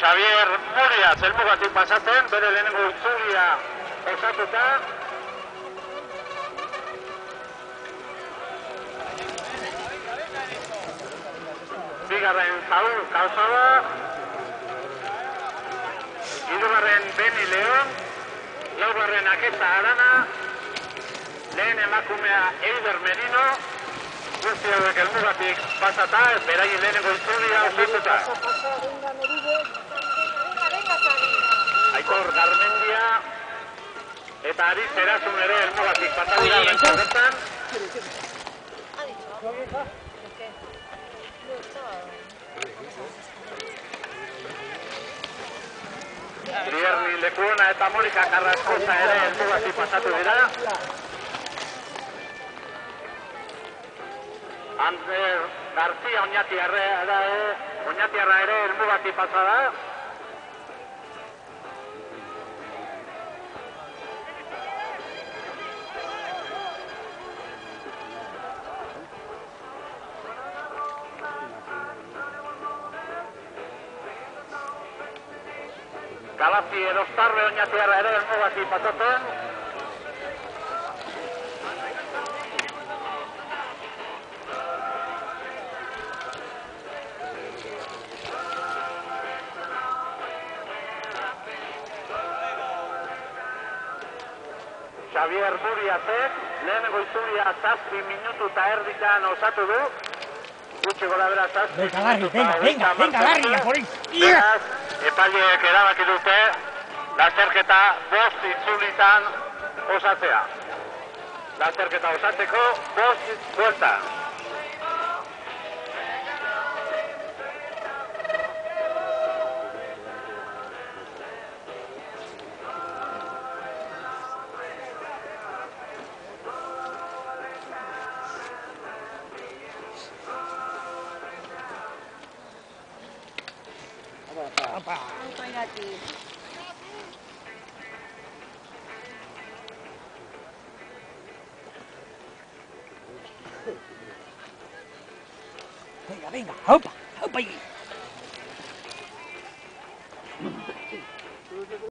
Xavier Murias, helmugatik pasatzen, bere lehenengo itzulia osatuta. Bigarren Saúl Calzada. Hirugarren Beni León. Laugarren Aketa Arana. Lehen emakumea Eider Merino. Guzti hauek helmugatik pasata, beraien lehenengo itzulia osatuta. Aitor Garmendia eta Aritz Erasun ere helmugatik pasatira bertan. Brierni Lekuona eta Monika Carrascosa ere helmugatik pasatu dira. Ander García Oñatiarra ere helmugatik pasada. Galazi Erostarbe Oñatiarra ere helmugatik pasatzen. Xavier Muriasek, lehenengo itzulia 7 minutu eta erditan osatu du. Gutxi gora bera 7 minutu eta venga, Larry, a por ahí. Beraz, epaileek erabaki dute, lasterketa 5 itzulitan osatzea. Lasterketa osatzeko 5 buelta. Venga, opa ahí.